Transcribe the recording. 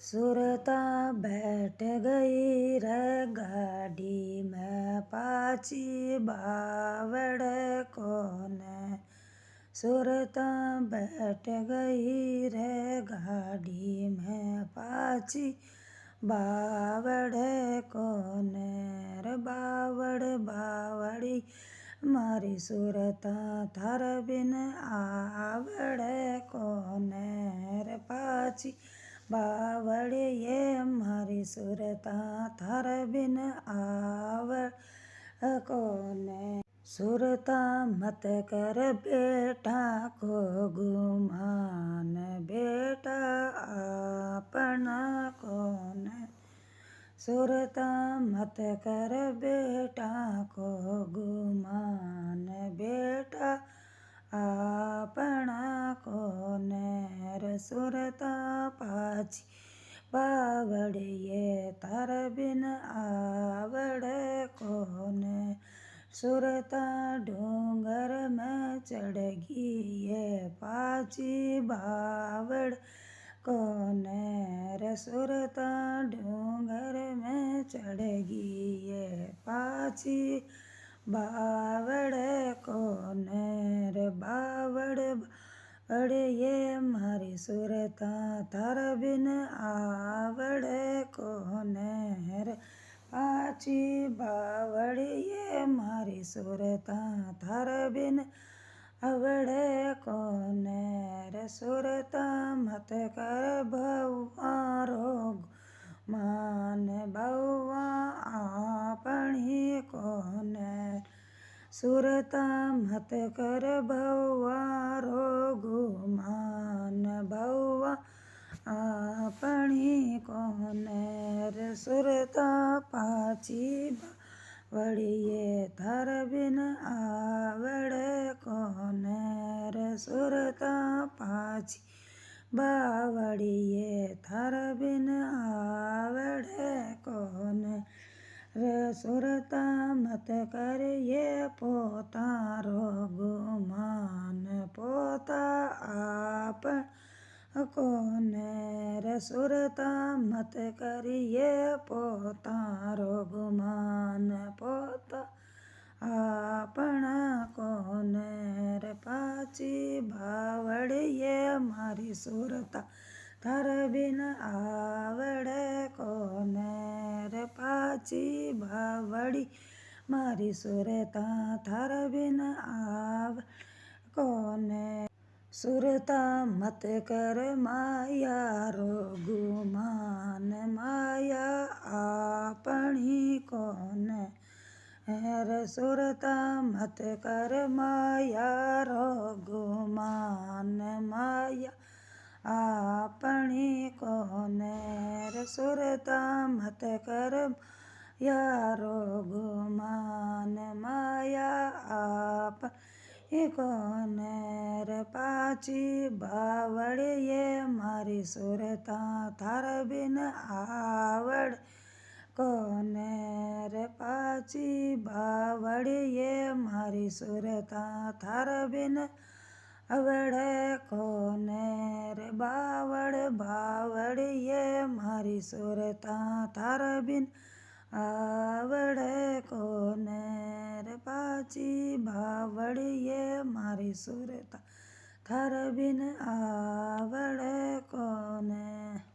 सुरता बैठ गई रे गाड़ी में पाची बावड़ कोने। सुरता बैठ गई रे गाड़ी में पाची बावड़ कोने। रे बावड़ बावड़ी मारी सुरता थार बिन आवड़े कोने। रे पाची बावड़ ये मारी सुरता थार बिन आवड़ कोने। सुरता मत कर बेटा को गुमान, बेटा अपना कौन। सुरता मत कर बेटा को गुमान, बेटा अपना कौन। रे सुरता पाची बावड़ ये थार बिन आवड़ कौन। सुरता डूंगर में चढ़गी ये पाची बावड़ कोने। रे सुरता डूंगर में चढ़गी ये पाची बावड़ कोने। रे बावड़ बावड़ ये मारी सुरता थार बिन आवड़ कोने। रे पाची बावड़ ये मारी सुरता थार बिन आवड़ कोने। रे सुरता मत कर भौवा रोग मान, भौवा आपणी कोने। सुरता मत कर भौवा रोग मान, भौवा आपणी कोने। रे सुरता पाची बावड़ ये थार बिन आवड़ कोने। रे सुरता पाची बावड़ ये थार बिन आवड़ कोने। रे सुरता मत कर ये पोता रोग मान, पोता आपन कोने। रे सुरता मत कर ये पोता रोग मान, पोता अपना कोने। रे पाची बावड़ ये मारी सुरता थार बिन आवड़ कोने। रे पाची बावड़ी मारी सुरता थार बिन आवड़ कोने। सुरता मत कर माया रोग मान, माया आपणी कोने। रे सुरता मत कर माया रोग मान, माया आपणी कोने। रे सुरता मत कर माया रोग मान, माया आपणी कोने। रे पाची बावड़ ये मारी सुरता थार बिन आवड़ कोने। रे पाची बावड़ ये मारी सुरता थार बिन आवड़ कोने। रे बावड़ बावड़ ये मारी सुरता थार बिन आवड़ कोने। रे पाची बावड़ ये मारी सुरता थार बिन आवड़ कोने।